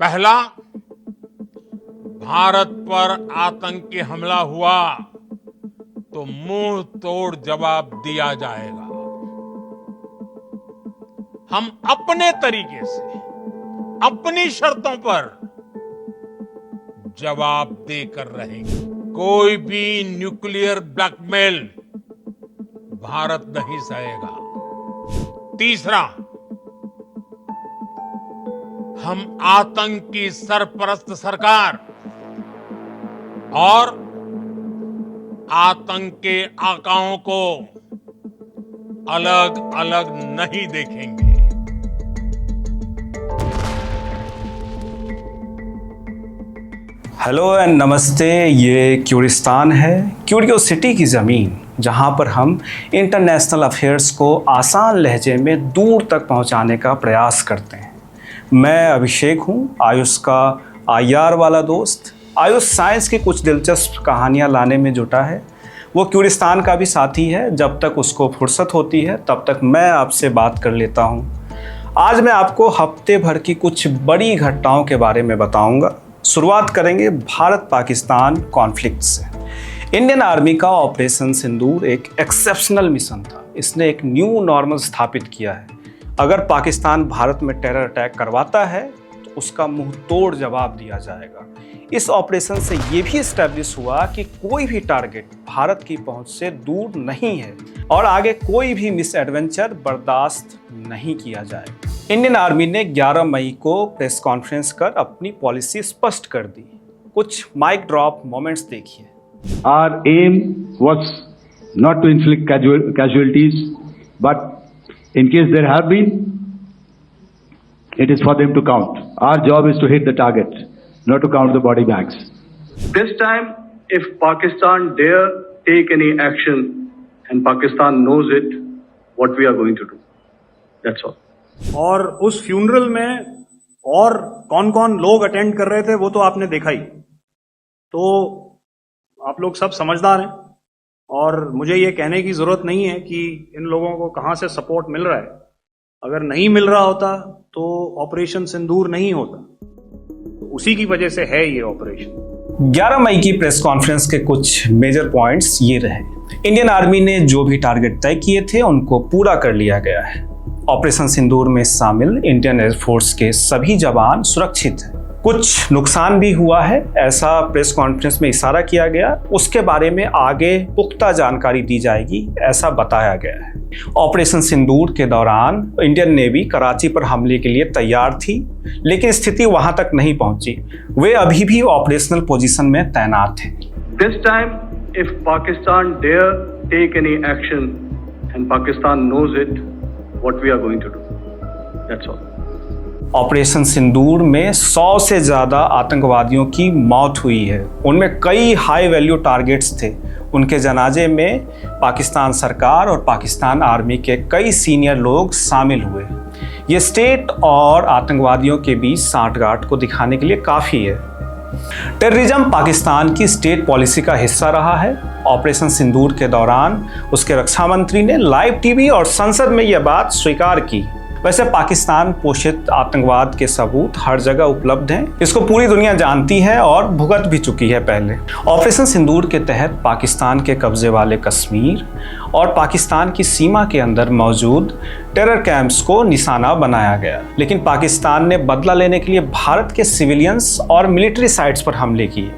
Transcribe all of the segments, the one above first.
पहला, भारत पर आतंकी हमला हुआ तो मुंह तोड़ जवाब दिया जाएगा। हम अपने तरीके से, अपनी शर्तों पर जवाब देकर रहेंगे। कोई भी न्यूक्लियर ब्लैकमेल भारत नहीं सहेगा। तीसरा, हम आतंक की सरपरस्त सरकार और आतंक के आकाओं को अलग अलग नहीं देखेंगे। हेलो एंड नमस्ते। ये क्यूरिस्तान है, क्यूरियोसिटी की ज़मीन, जहाँ पर हम इंटरनेशनल अफेयर्स को आसान लहजे में दूर तक पहुँचाने का प्रयास करते हैं। मैं अभिषेक हूँ, आयुष का आईआर वाला दोस्त। आयुष साइंस की कुछ दिलचस्प कहानियाँ लाने में जुटा है। वो क्यूरिस्तान का भी साथी है। जब तक उसको फुर्सत होती है तब तक मैं आपसे बात कर लेता हूँ। आज मैं आपको हफ्ते भर की कुछ बड़ी घटनाओं के बारे में बताऊँगा। शुरुआत करेंगे भारत पाकिस्तान कॉन्फ्लिक्ट से। इंडियन आर्मी का ऑपरेशन सिंदूर एक एक्सेप्शनल मिशन था। इसने एक न्यू नॉर्मल स्थापित किया है। अगर पाकिस्तान भारत में टेरर अटैक करवाता है तो उसका मुंह तोड़ जवाब दिया जाएगा। इस ऑपरेशन से ये भी एस्टैब्लिश हुआ कि कोई भी टारगेट भारत की पहुंच से दूर नहीं है और आगे कोई भी मिस एडवेंचर बर्दाश्त नहीं किया जाएगा। इंडियन आर्मी ने 11 मई को प्रेस कॉन्फ्रेंस कर अपनी पॉलिसी स्पष्ट कर दी। कुछ माइक ड्रॉप मोमेंट्स देखिए। Our aim was not to inflict casualties, but in case there have been, it is for them to count. Our job is to hit the target, not to count the body bags. This time, if Pakistan dare take any action, and Pakistan knows it, what we are going to do. That's all. और उस funeral में और कौन कौन लोग attend कर रहे थे वो तो आपने देखा ही। तो आप लोग सब समझदार हैं और मुझे ये कहने की जरूरत नहीं है कि इन लोगों को कहां से सपोर्ट मिल रहा है। अगर नहीं मिल रहा होता तो ऑपरेशन सिंदूर नहीं होता। तो उसी की वजह से है ये ऑपरेशन। 11 मई की प्रेस कॉन्फ्रेंस के कुछ मेजर पॉइंट्स ये रहे। इंडियन आर्मी ने जो भी टारगेट तय किए थे उनको पूरा कर लिया गया है। ऑपरेशन सिंदूर में शामिल इंडियन एयरफोर्स के सभी जवान सुरक्षित हैं। कुछ नुकसान भी हुआ है, ऐसा प्रेस कॉन्फ्रेंस में इशारा किया गया। उसके बारे में आगे पुख्ता जानकारी दी जाएगी, ऐसा बताया गया है। ऑपरेशन सिंदूर के दौरान इंडियन नेवी कराची पर हमले के लिए तैयार थी, लेकिन स्थिति वहां तक नहीं पहुंची। वे अभी भी ऑपरेशनल पोजीशन में तैनात हैं। This time, if Pakistan dare take any action, and Pakistan knows it, what we are going to do. That's all. Operation Sindoor में 100 से ज़्यादा आतंकवादियों की मौत हुई है। उनमें कई हाई वैल्यू टारगेट्स थे। उनके जनाजे में पाकिस्तान सरकार और पाकिस्तान आर्मी के कई सीनियर लोग शामिल हुए। ये स्टेट और आतंकवादियों के बीच सांठगांठ को दिखाने के लिए काफ़ी है। टेररिज्म पाकिस्तान की स्टेट पॉलिसी का हिस्सा रहा है। ऑपरेशन सिंदूर के दौरान उसके रक्षा मंत्री ने लाइव टीवी और संसद में यह बात स्वीकार की। वैसे पाकिस्तान पोषित आतंकवाद के सबूत हर जगह उपलब्ध हैं। इसको पूरी दुनिया जानती है और भुगत भी चुकी है पहले। ऑपरेशन सिंदूर के तहत पाकिस्तान के कब्जे वाले कश्मीर और पाकिस्तान की सीमा के अंदर मौजूद टेरर कैंप्स को निशाना बनाया गया। लेकिन पाकिस्तान ने बदला लेने के लिए भारत के सिविलियंस और मिलिट्री साइट्स पर हमले किए।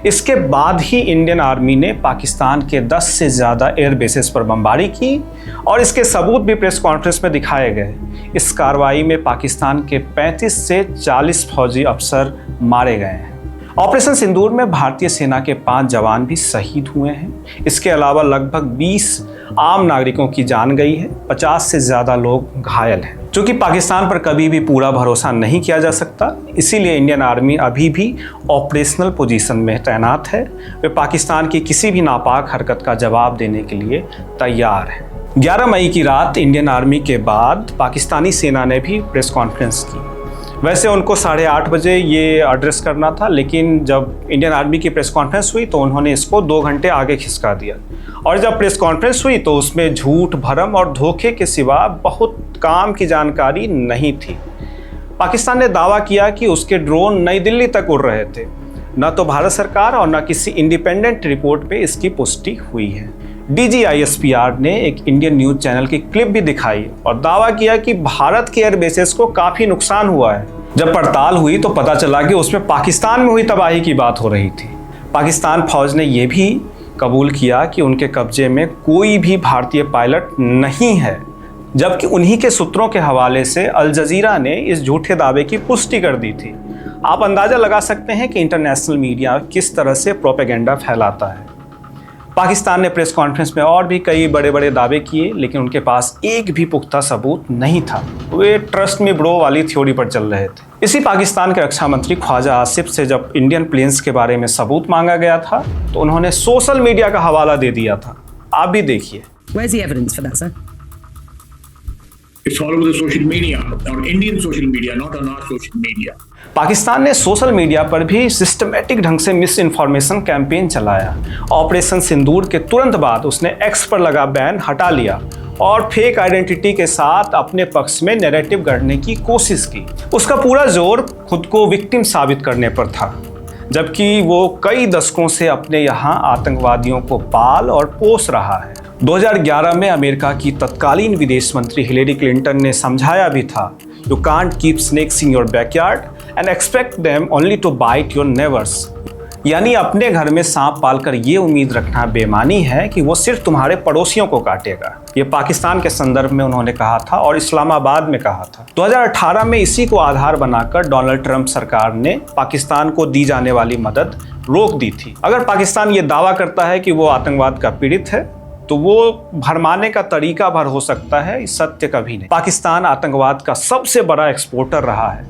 इसके बाद ही इंडियन आर्मी ने पाकिस्तान के 10 से ज़्यादा एयर बेसेस पर बमबारी की और इसके सबूत भी प्रेस कॉन्फ्रेंस में दिखाए गए। इस कार्रवाई में पाकिस्तान के 35 से 40 फौजी अफसर मारे गए हैं। ऑपरेशन सिंदूर में भारतीय सेना के 5 जवान भी शहीद हुए हैं। इसके अलावा लगभग 20 आम नागरिकों की जान गई है। 50 से ज़्यादा लोग घायल हैं। चूँकि पाकिस्तान पर कभी भी पूरा भरोसा नहीं किया जा सकता, इसीलिए इंडियन आर्मी अभी भी ऑपरेशनल पोजीशन में तैनात है। वे पाकिस्तान की किसी भी नापाक हरकत का जवाब देने के लिए तैयार है। 11 मई की रात इंडियन आर्मी के बाद पाकिस्तानी सेना ने भी प्रेस कॉन्फ्रेंस की। वैसे उनको 8:30 बजे ये एड्रेस करना था, लेकिन जब इंडियन आर्मी की प्रेस कॉन्फ्रेंस हुई तो उन्होंने इसको 2 घंटे आगे खिसका दिया। और जब प्रेस कॉन्फ्रेंस हुई तो उसमें झूठ, भरम और धोखे के सिवा बहुत काम की जानकारी नहीं थी। पाकिस्तान ने दावा किया कि उसके ड्रोन नई दिल्ली तक उड़ रहे थे। न तो भारत सरकार और न किसी इंडिपेंडेंट रिपोर्ट पे इसकी पुष्टि हुई है। DGISPR ने एक इंडियन न्यूज चैनल की क्लिप भी दिखाई और दावा किया कि भारत के एयरबेसेस को काफी नुकसान हुआ है। जब पड़ताल हुई तो पता चला कि उसमें पाकिस्तान में हुई तबाही की बात हो रही थी। पाकिस्तान फौज ने यह भी कबूल किया कि उनके कब्जे में कोई भी भारतीय पायलट नहीं है, जबकि उन्हीं के सूत्रों के हवाले से अल जजीरा ने इस झूठे दावे की पुष्टि कर दी थी। आप अंदाजा लगा सकते हैं कि इंटरनेशनल मीडिया किस तरह से प्रोपेगेंडा फैलाता है। पाकिस्तान ने प्रेस कॉन्फ्रेंस में और भी कई बड़े बड़े दावे किए, लेकिन उनके पास एक भी पुख्ता सबूत नहीं था। वे ट्रस्ट मी ब्रो वाली थ्योरी पर चल रहे थे। इसी पाकिस्तान के रक्षा मंत्री ख्वाजा आसिफ से जब इंडियन प्लेन्स के बारे में सबूत मांगा गया था तो उन्होंने सोशल मीडिया का हवाला दे दिया था। आप भी देखिए। Where's the evidence for that, sir? It's all over the social media, on Indian social media, not on our social media. Pakistan ने सोशल मीडिया पर भी सिस्टमेटिक ढंग से मिस इन्फॉर्मेशन कैंपेन चलाया। ऑपरेशन सिंदूर के तुरंत बाद उसने एक्स पर लगा बैन हटा लिया और फेक आइडेंटिटी के साथ अपने पक्ष में नैरेटिव गढ़ने की कोशिश की। उसका पूरा जोर खुद को विक्टिम साबित करने पर था, जबकि वो कई दशकों से अपने यहाँ आतंकवादियों को पाल और पोस रहा है। 2011 में अमेरिका की तत्कालीन विदेश मंत्री हिलेरी क्लिंटन ने समझाया भी था, you can't keep snakes in your backyard and expect them only to bite your neighbours. यानी अपने घर में सांप पालकर ये उम्मीद रखना बेमानी है कि वो सिर्फ तुम्हारे पड़ोसियों को काटेगा। ये पाकिस्तान के संदर्भ में उन्होंने कहा था और इस्लामाबाद में कहा था। 2018 में इसी को आधार बनाकर डोनाल्ड ट्रंप सरकार ने पाकिस्तान को दी जाने वाली मदद रोक दी थी। अगर पाकिस्तान ये दावा करता है कि वो आतंकवाद का पीड़ित है तो वो भरमाने का तरीका भर हो सकता है, सत्य कभी नहीं। पाकिस्तान आतंकवाद का सबसे बड़ा एक्सपोर्टर रहा है।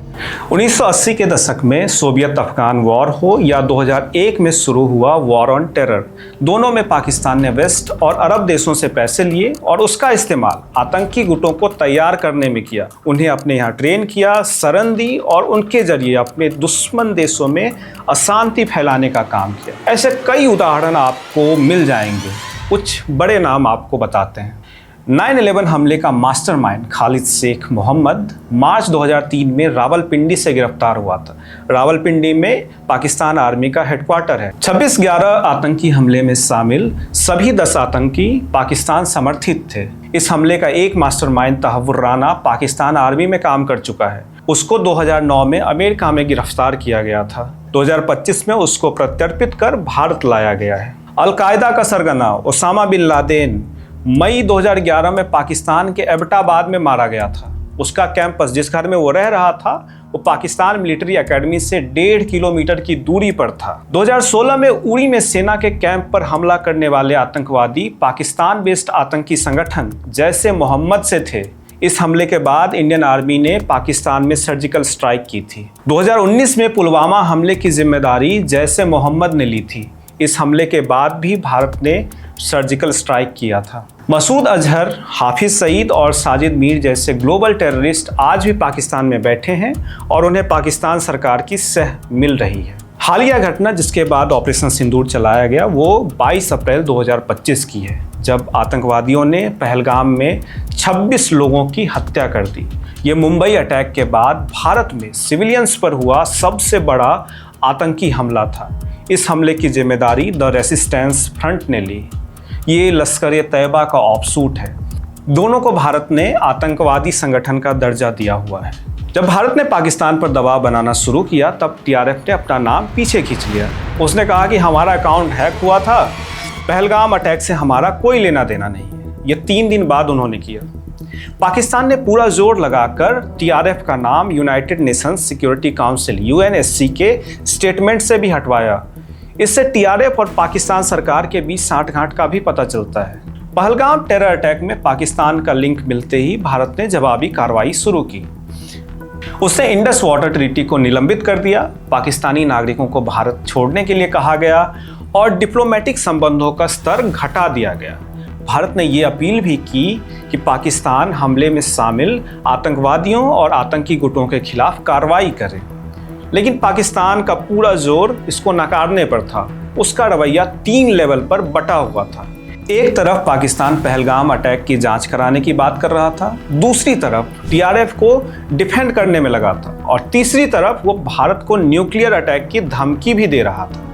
1980 के दशक में सोवियत अफगान वॉर हो या 2001 में शुरू हुआ वॉर ऑन टेरर, दोनों में पाकिस्तान ने वेस्ट और अरब देशों से पैसे लिए और उसका इस्तेमाल आतंकी गुटों को तैयार करने में किया। उन्हें अपने यहाँ ट्रेन किया, शरण दी और उनके जरिए अपने दुश्मन देशों में अशांति फैलाने का काम किया। ऐसे कई उदाहरण आपको मिल जाएंगे। कुछ बड़े नाम आपको बताते हैं। 9/11 हमले का मास्टरमाइंड खालिद शेख मोहम्मद मार्च 2003 में रावलपिंडी से गिरफ्तार हुआ था। रावलपिंडी में पाकिस्तान आर्मी का हेडक्वार्टर है। 26/11 आतंकी हमले में शामिल सभी 10 आतंकी पाकिस्तान समर्थित थे। इस हमले का एक मास्टरमाइंड तहव्वुर राना पाकिस्तान आर्मी में काम कर चुका है। उसको 2009 में अमेरिका में गिरफ्तार किया गया था। 2025 में उसको प्रत्यर्पित कर भारत लाया गया है। अलकायदा का सरगना ओसामा बिन लादेन मई 2011 में पाकिस्तान के एबटाबाद में मारा गया था। उसका कैंपस, जिस घर में वो रह रहा था, वो पाकिस्तान मिलिट्री एकेडमी से 1.5 किलोमीटर की दूरी पर था। 2016 में उरी में सेना के कैंप पर हमला करने वाले आतंकवादी पाकिस्तान बेस्ड आतंकी संगठन जैसे मोहम्मद से थे। इस हमले के बाद इंडियन आर्मी ने पाकिस्तान में सर्जिकल स्ट्राइक की थी। 2019 में पुलवामा हमले की जिम्मेदारी जैसे मोहम्मद ने ली थी। इस हमले के बाद भी भारत ने सर्जिकल स्ट्राइक किया था। मसूद अजहर, हाफिज सईद और साजिद मीर जैसे ग्लोबल टेररिस्ट आज भी पाकिस्तान में बैठे हैं और उन्हें पाकिस्तान सरकार की सह मिल रही है। हालिया घटना जिसके बाद ऑपरेशन सिंदूर चलाया गया वो 22 अप्रैल 2025 की है, जब आतंकवादियों ने पहलगाम में 26 लोगों की हत्या कर दी। ये मुंबई अटैक के बाद भारत में सिविलियंस पर हुआ सबसे बड़ा आतंकी हमला था। इस हमले की जिम्मेदारी द रेसिस्टेंस फ्रंट ने ली। ये लश्कर-ए-तैयबा का ऑफशूट है। दोनों को भारत ने आतंकवादी संगठन का दर्जा दिया हुआ है। जब भारत ने पाकिस्तान पर दबाव बनाना शुरू किया तब टीआरएफ ने अपना नाम पीछे खींच लिया। उसने कहा कि हमारा अकाउंट हैक हुआ था, पहलगाम अटैक से हमारा कोई लेना देना नहीं है। ये 3 दिन बाद उन्होंने किया। पाकिस्तान ने पूरा जोर लगाकर टीआरएफ का नाम United Nations security council UNSC के स्टेटमेंट से भी हटवाया। इससे टीआरएफ और पाकिस्तान सरकार के बीच साठगांठ का भी पता चलता है। पहलगाम टेरर अटैक में पाकिस्तान का लिंक मिलते ही भारत ने जवाबी कार्रवाई शुरू की। उसने इंडस वाटर ट्रीटी को निलंबित कर दिया, पाकिस्तानी नागरिकों को भारत छोड़ने के लिए कहा गया और डिप्लोमेटिक संबंधों का स्तर घटा दिया गया। भारत ने ये अपील भी की कि पाकिस्तान हमले में शामिल आतंकवादियों और आतंकी गुटों के खिलाफ कार्रवाई करे, लेकिन पाकिस्तान का पूरा जोर इसको नकारने पर था। उसका रवैया 3 लेवल पर बटा हुआ था। एक तरफ पाकिस्तान पहलगाम अटैक की जांच कराने की बात कर रहा था, दूसरी तरफ टीआरएफ को डिफेंड करने में लगा था और तीसरी तरफ वो भारत को न्यूक्लियर अटैक की धमकी भी दे रहा था।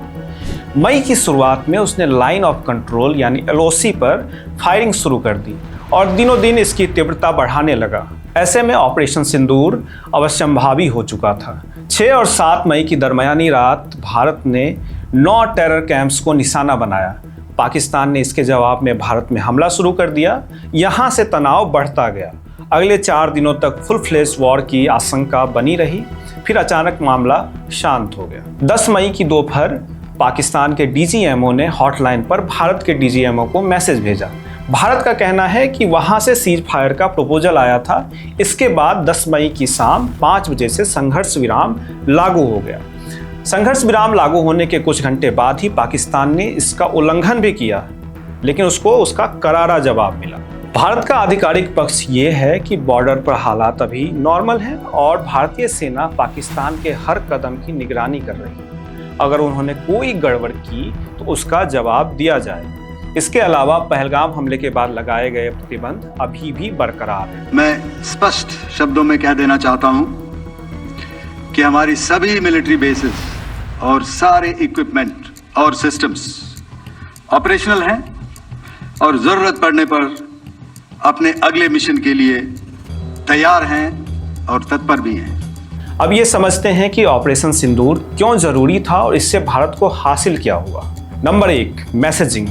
मई की शुरुआत में उसने लाइन ऑफ कंट्रोल यानी एलओसी पर फायरिंग शुरू कर दी और दिनों दिन इसकी तीव्रता बढ़ाने लगा। ऐसे में ऑपरेशन सिंदूर अवश्यंभावी हो चुका था। 6 और 7 मई की दरमियानी रात भारत ने 9 टेरर कैंप्स को निशाना बनाया। पाकिस्तान ने इसके जवाब में भारत में हमला शुरू कर दिया। यहाँ से तनाव बढ़ता गया। अगले 4 दिनों तक फुल फ्लेज वॉर की आशंका बनी रही। फिर अचानक मामला शांत हो गया। 10 मई की दोपहर पाकिस्तान के डीजीएमओ ने हॉटलाइन पर भारत के डीजीएमओ को मैसेज भेजा। भारत का कहना है कि वहां से सीज फायर का प्रपोजल आया था। इसके बाद 10 मई की शाम 5 बजे से संघर्ष विराम लागू हो गया। संघर्ष विराम लागू होने के कुछ घंटे बाद ही पाकिस्तान ने इसका उल्लंघन भी किया, लेकिन उसको उसका करारा जवाब मिला। भारत का आधिकारिक पक्ष ये है कि बॉर्डर पर हालात अभी नॉर्मल हैं और भारतीय सेना पाकिस्तान के हर कदम की निगरानी कर रही है। अगर उन्होंने कोई गड़बड़ की तो उसका जवाब दिया जाए। इसके अलावा पहलगाम हमले के बाद लगाए गए प्रतिबंध अभी भी बरकरार है। मैं स्पष्ट शब्दों में कह देना चाहता हूं कि हमारी सभी मिलिट्री बेसेस और सारे इक्विपमेंट और सिस्टम्स ऑपरेशनल हैं और जरूरत पड़ने पर अपने अगले मिशन के लिए तैयार हैं और तत्पर भी हैं। अब ये समझते हैं कि ऑपरेशन सिंदूर क्यों जरूरी था और इससे भारत को हासिल क्या हुआ। Number 1, messaging.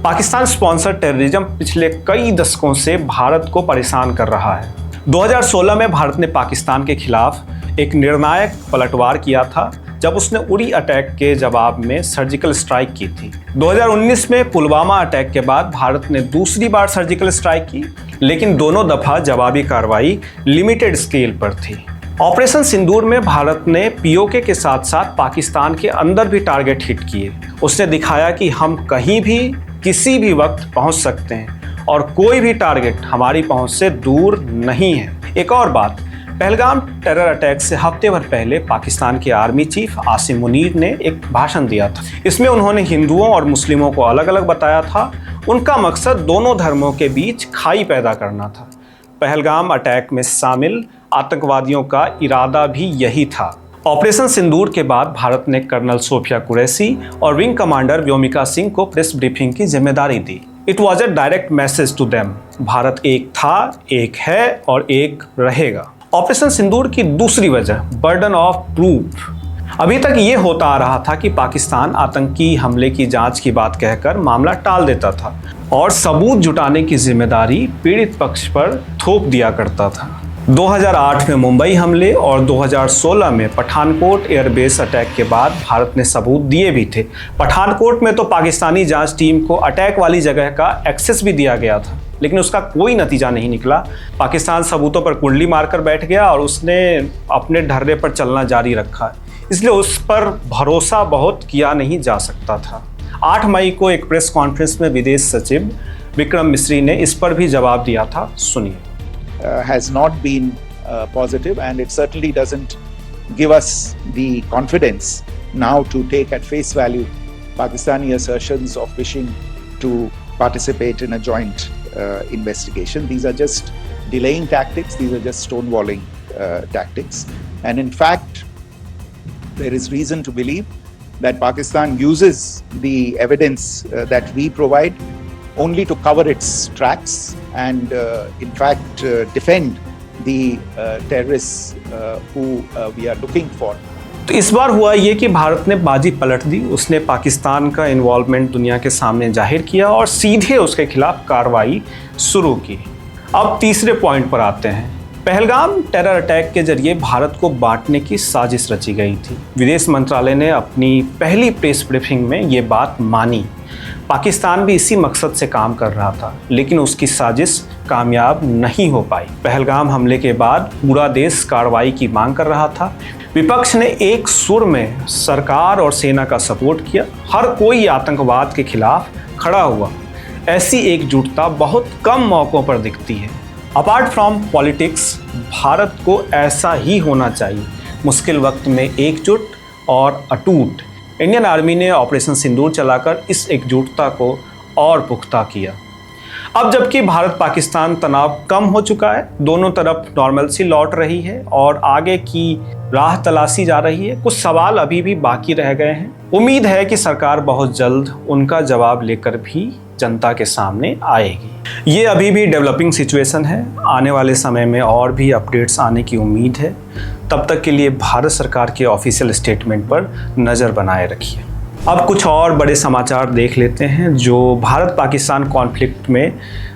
Pakistan sponsor terrorism पिछले कई दशकों से भारत को परेशान कर रहा है। 2016 में भारत ने पाकिस्तान के खिलाफ एक निर्णायक पलटवार किया था जब उसने उरी अटैक के जवाब में सर्जिकल स्ट्राइक की थी। 2019 में पुलवामा अटैक के बाद भारत ने दूसरी बार सर्जिकल स्ट्राइक की, लेकिन दोनों दफा जवाबी कार्रवाई लिमिटेड स्केल पर थी। ऑपरेशन सिंदूर में भारत ने पीओके के साथ साथ पाकिस्तान के अंदर भी टारगेट हिट किए। उसने दिखाया कि हम कहीं भी किसी भी वक्त पहुंच सकते हैं और कोई भी टारगेट हमारी पहुंच से दूर नहीं है। एक और बात, पहलगाम टेरर अटैक से हफ्ते भर पहले पाकिस्तान के आर्मी चीफ आसिम मुनीर ने एक भाषण दिया था। इसमें उन्होंने हिंदुओं और मुस्लिमों को अलग अलग बताया था। उनका मकसद दोनों धर्मों के बीच खाई पैदा करना था। पहलगाम अटैक में शामिल आतंकवादियों का इरादा भी यही था। ऑपरेशन सिंदूर के बाद भारत ने कर्नल सोफिया कुरैशी और विंग कमांडर व्योमिका सिंह को प्रेस ब्रीफिंग की जिम्मेदारी दी। It was a direct message to them. Bharat एक था, एक है और एक रहेगा। ऑपरेशन सिंदूर की दूसरी वजह, बर्डन ऑफ प्रूफ। अभी तक ये होता आ रहा था कि पाकिस्तान आतंकी हमले की जांच की बात कहकर मामला टाल देता था और सबूत जुटाने की जिम्मेदारी पीड़ित पक्ष पर थोप दिया करता था। 2008 में मुंबई हमले और 2016 में पठानकोट एयरबेस अटैक के बाद भारत ने सबूत दिए भी थे। पठानकोट में तो पाकिस्तानी जांच टीम को अटैक वाली जगह का एक्सेस भी दिया गया था, लेकिन उसका कोई नतीजा नहीं निकला। पाकिस्तान सबूतों पर कुंडली मारकर बैठ गया और उसने अपने ढर्रे पर चलना जारी रखा, इसलिए उस पर भरोसा बहुत किया नहीं जा सकता था। 8 मई को एक प्रेस कॉन्फ्रेंस में विदेश सचिव विक्रम मिस्री ने इस पर भी जवाब दिया था। सुनिए। Has not been positive, and it certainly doesn't give us the confidence now to take at face value Pakistani assertions of wishing to participate in a joint investigation. These are just delaying tactics, these are just stonewalling tactics, and in fact there is reason to believe that Pakistan uses the evidence that we provide only to cover its tracks and in fact defend the terrorists who we are looking for. तो इस बार हुआ ये कि भारत ने बाजी पलट दी। उसने पाकिस्तान का इन्वॉल्वमेंट दुनिया के सामने जाहिर किया और सीधे उसके खिलाफ कार्रवाई शुरू की। अब तीसरे पॉइंट पर आते हैं। पहलगाम टेरर अटैक के जरिए भारत को बांटने की साजिश रची गई थी। विदेश मंत्रालय ने अपनी पहली प्रेस ब्रीफिंग में ये बात मानी। पाकिस्तान भी इसी मकसद से काम कर रहा था, लेकिन उसकी साजिश कामयाब नहीं हो पाई। पहलगाम हमले के बाद पूरा देश कार्रवाई की मांग कर रहा था। विपक्ष ने एक सुर में सरकार और सेना का सपोर्ट किया। हर कोई आतंकवाद के खिलाफ खड़ा हुआ। ऐसी एकजुटता बहुत कम मौक़ों पर दिखती है। अपार्ट फ्रॉम पॉलिटिक्स, भारत को ऐसा ही होना चाहिए, मुश्किल वक्त में एकजुट और अटूट। इंडियन आर्मी ने ऑपरेशन सिंदूर चलाकर इस एकजुटता को और पुख्ता किया। अब जबकि भारत पाकिस्तान तनाव कम हो चुका है, दोनों तरफ नॉर्मलसी लौट रही है और आगे की राह तलाशी जा रही है, कुछ सवाल अभी भी बाकी रह गए हैं। उम्मीद है कि सरकार बहुत जल्द उनका जवाब लेकर भी जनता के सामने आएगी। ये अभी भी डेवलपिंग सिचुएशन है, आने वाले समय में और भी अपडेट्स आने की उम्मीद है। तब तक के लिए भारत सरकार के ऑफिशियल स्टेटमेंट पर नज़र बनाए रखिए। अब कुछ और बड़े समाचार देख लेते हैं जो भारत पाकिस्तान कॉन्फ्लिक्ट में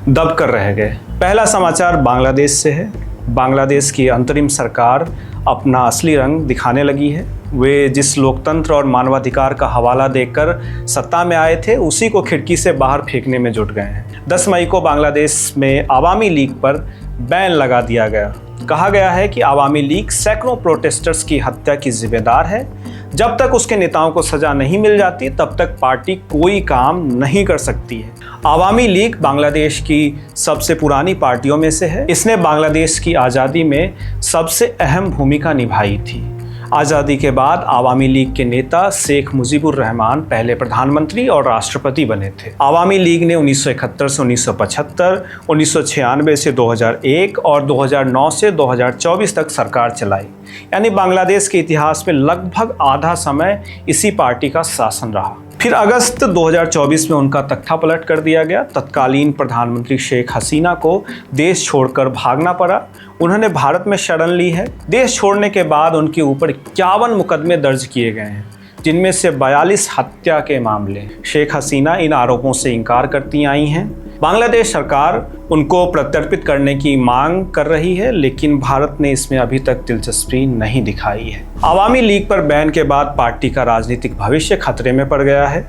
दब कर रह गए। पहला समाचार बांग्लादेश से है। बांग्लादेश की अंतरिम सरकार अपना असली रंग दिखाने लगी है। वे जिस लोकतंत्र और मानवाधिकार का हवाला देकर सत्ता में आए थे, उसी को खिड़की से बाहर फेंकने में जुट गए हैं। 10 मई को बांग्लादेश में आवामी लीग पर बैन लगा दिया गया। कहा गया है कि आवामी लीग सैकड़ों प्रोटेस्टर्स की हत्या की जिम्मेदार है। जब तक उसके नेताओं को सजा नहीं मिल जाती, तब तक पार्टी कोई काम नहीं कर सकती है। आवामी लीग बांग्लादेश की सबसे पुरानी पार्टियों में से है। इसने बांग्लादेश की आज़ादी में सबसे अहम भूमिका निभाई थी। आज़ादी के बाद आवामी लीग के नेता शेख मुजीबुर रहमान पहले प्रधानमंत्री और राष्ट्रपति बने थे। आवामी लीग ने 1971 से 1975, 1996 से 2001 और 2009 से 2024 तक सरकार चलाई। यानी बांग्लादेश के इतिहास में लगभग आधा समय इसी पार्टी का शासन रहा। फिर अगस्त 2024 में उनका तख्ता पलट कर दिया गया। तत्कालीन प्रधानमंत्री शेख हसीना को देश छोड़कर भागना पड़ा। उन्होंने भारत में शरण ली है। देश छोड़ने के बाद उनके ऊपर 51 मुकदमे दर्ज किए गए हैं, जिनमें से 42 हत्या के मामले। शेख हसीना इन आरोपों से इनकार करती आई हैं। बांग्लादेश सरकार उनको प्रत्यर्पित करने की मांग कर रही है, लेकिन भारत ने इसमें अभी तक दिलचस्पी नहीं दिखाई है। आवामी लीग पर बैन के बाद पार्टी का राजनीतिक भविष्य खतरे में पड़ गया है।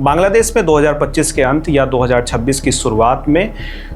बांग्लादेश में 2025 के अंत या 2026 की शुरुआत में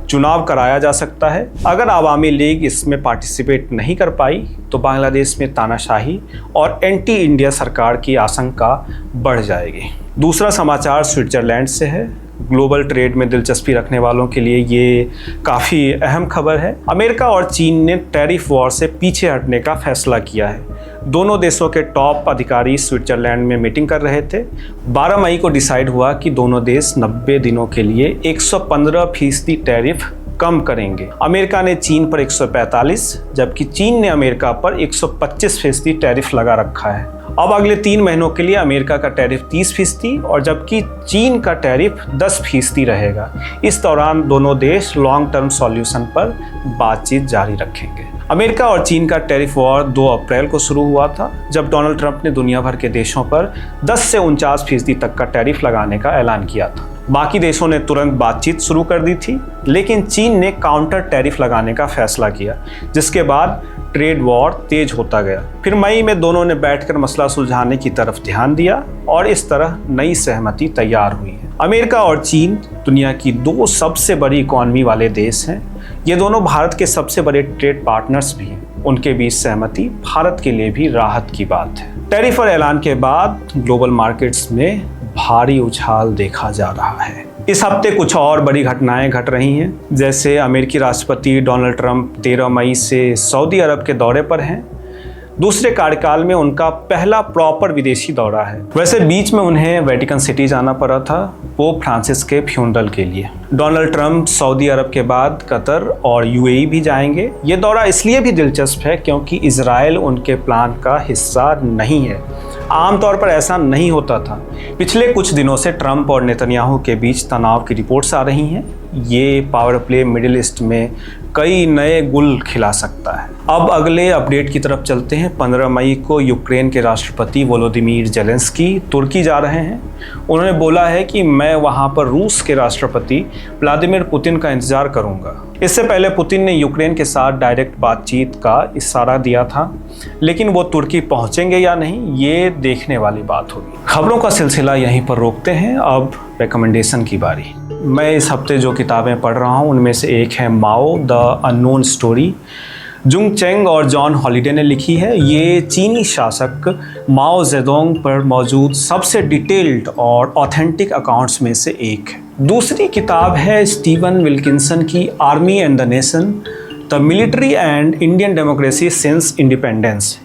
चुनाव कराया जा सकता है। अगर आवामी लीग इसमें पार्टिसिपेट नहीं कर पाई तो बांग्लादेश में तानाशाही और एंटी इंडिया सरकार की आशंका बढ़ जाएगी। दूसरा समाचार स्विट्जरलैंड से है। ग्लोबल ट्रेड में दिलचस्पी रखने वालों के लिए ये काफ़ी अहम खबर है। अमेरिका और चीन ने टैरिफ वॉर से पीछे हटने का फैसला किया है। दोनों देशों के टॉप अधिकारी स्विट्जरलैंड में मीटिंग कर रहे थे। 12 मई को डिसाइड हुआ कि दोनों देश 90 दिनों के लिए 115% टैरिफ कम करेंगे। अमेरिका ने चीन पर 145, जबकि चीन ने अमेरिका पर 125% टैरिफ लगा रखा है। अब अगले 3 महीनों के लिए अमेरिका का टैरिफ 30% और जबकि चीन का टैरिफ 10% रहेगा। इस दौरान दोनों देश लॉन्ग टर्म सॉल्यूशन पर बातचीत जारी रखेंगे। अमेरिका और चीन का टैरिफ वॉर 2 अप्रैल को शुरू हुआ था, जब डोनाल्ड ट्रंप ने दुनिया भर के देशों पर 10 से 49% तक का टैरिफ लगाने का ऐलान किया था। बाकी देशों ने तुरंत बातचीत शुरू कर दी थी, लेकिन चीन ने काउंटर टैरिफ लगाने का फैसला किया, जिसके बाद ट्रेड वॉर तेज होता गया। फिर मई में दोनों ने बैठकर मसला सुलझाने की तरफ ध्यान दिया और इस तरह नई सहमति तैयार हुई है। अमेरिका और चीन दुनिया की 2 सबसे बड़ी इकॉनमी वाले देश हैं। ये दोनों भारत के सबसे बड़े ट्रेड पार्टनर्स भी हैं। उनके बीच सहमति भारत के लिए भी राहत की बात है। टैरिफ और ऐलान के बाद ग्लोबल मार्केट्स में भारी उछाल देखा जा रहा है। इस हफ्ते कुछ और बड़ी घटनाएं घट रही हैं, जैसे अमेरिकी राष्ट्रपति डोनाल्ड ट्रंप 13 मई से सऊदी अरब के दौरे पर हैं। दूसरे कार्यकाल में उनका पहला प्रॉपर विदेशी दौरा है। वैसे बीच में उन्हें वेटिकन सिटी जाना पड़ा था पोप फ्रांसिस के फ्यूनरल के लिए। डोनाल्ड ट्रंप सऊदी अरब के बाद कतर और यूएई भी जाएंगे। ये दौरा इसलिए भी दिलचस्प है क्योंकि इजराइल उनके प्लान का हिस्सा नहीं है। आमतौर पर ऐसा नहीं होता था। पिछले कुछ दिनों से ट्रंप और नेतन्याहू के बीच तनाव की रिपोर्ट्स आ रही हैं। ये पावर प्ले मिडिल ईस्ट में कई नए गुल खिला सकता है। अब अगले अपडेट की तरफ चलते हैं। 15 मई को यूक्रेन के राष्ट्रपति वोलोदिमीर जेलेंस्की तुर्की जा रहे हैं। उन्होंने बोला है कि मैं वहां पर रूस के राष्ट्रपति व्लादिमीर पुतिन का इंतजार करूंगा। इससे पहले पुतिन ने यूक्रेन के साथ डायरेक्ट बातचीत का इशारा दिया था, लेकिन वो तुर्की पहुंचेंगे या नहीं ये देखने वाली बात होगी। खबरों का सिलसिला यहीं पर रोकते हैं। अब रिकमेंडेशन की बारी। मैं इस हफ्ते जो किताबें पढ़ रहा हूँ उनमें से एक है Mao the unknown story. Jung Chang और जॉन हॉलिडे ने लिखी है। ये चीनी शासक माओ जेडोंग पर मौजूद सबसे डिटेल्ड और ऑथेंटिक अकाउंट्स में से एक है। दूसरी किताब है स्टीवन विल्किंसन की army and the nation, the military and Indian democracy since independence.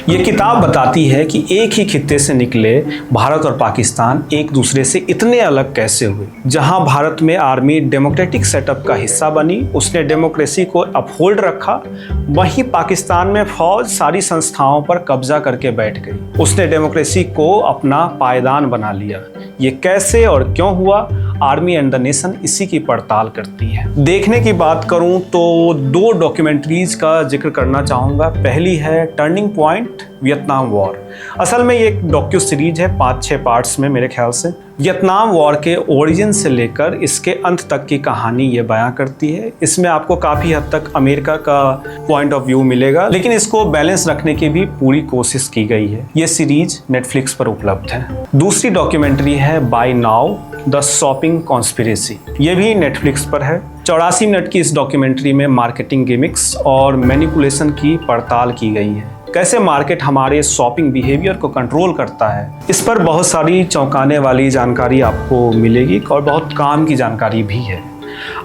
ये किताब बताती है कि एक ही खित्ते से निकले भारत और पाकिस्तान एक दूसरे से इतने अलग कैसे हुए। जहां भारत में आर्मी डेमोक्रेटिक सेटअप का हिस्सा बनी, उसने डेमोक्रेसी को अपहोल्ड रखा, वहीं पाकिस्तान में फौज सारी संस्थाओं पर कब्जा करके बैठ गई। उसने डेमोक्रेसी को अपना पायदान बना लिया। ये कैसे और क्यों हुआ, आर्मी एंड द नेशन इसी की पड़ताल करती है। देखने की बात करूं तो 2 डॉक्यूमेंट्रीज का जिक्र करना चाहूँगा। पहली है टर्निंग पॉइंट वियतनाम वॉर। असल में ये एक डॉक्यू सीरीज है 5-6 पार्ट्स में मेरे ख्याल से। वियतनाम वॉर के ओरिजिन से लेकर इसके अंत तक की कहानी ये बयां करती है। इसमें आपको काफ़ी हद तक अमेरिका का पॉइंट ऑफ व्यू मिलेगा, लेकिन इसको बैलेंस रखने की भी पूरी कोशिश की गई है। ये सीरीज नेटफ्लिक्स पर उपलब्ध है। दूसरी डॉक्यूमेंट्री है buy now the shopping conspiracy. ये भी नेटफ्लिक्स पर है। 84 मिनट की इस डॉक्यूमेंट्री में मार्केटिंग गिमिक्स और मैनिपुलेशन की पड़ताल की गई है। कैसे मार्केट हमारे शॉपिंग बिहेवियर को कंट्रोल करता है, इस पर बहुत सारी चौंकाने वाली जानकारी आपको मिलेगी और बहुत काम की जानकारी भी है।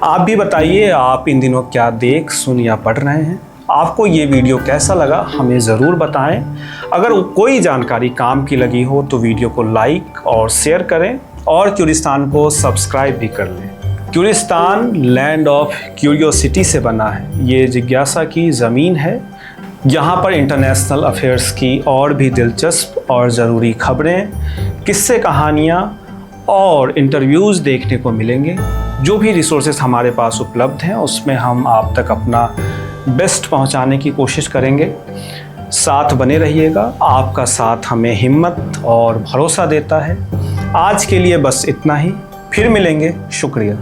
आप भी बताइए, आप इन दिनों क्या देख, सुन या पढ़ रहे हैं। आपको ये वीडियो कैसा लगा हमें ज़रूर बताएं। अगर कोई जानकारी काम की लगी हो तो वीडियो को लाइक और शेयर करें और क्यूरिस्तान को सब्सक्राइब भी कर लें। क्यूरिस्तान लैंड ऑफ क्यूरियोसिटी से बना है। ये जिज्ञासा की ज़मीन है। यहाँ पर इंटरनेशनल अफेयर्स की और भी दिलचस्प और ज़रूरी खबरें, किस्से, कहानियाँ और इंटरव्यूज़ देखने को मिलेंगे। जो भी रिसोर्सेज हमारे पास उपलब्ध हैं उसमें हम आप तक अपना बेस्ट पहुँचाने की कोशिश करेंगे। साथ बने रहिएगा। आपका साथ हमें हिम्मत और भरोसा देता है। आज के लिए बस इतना ही। फिर मिलेंगे। शुक्रिया।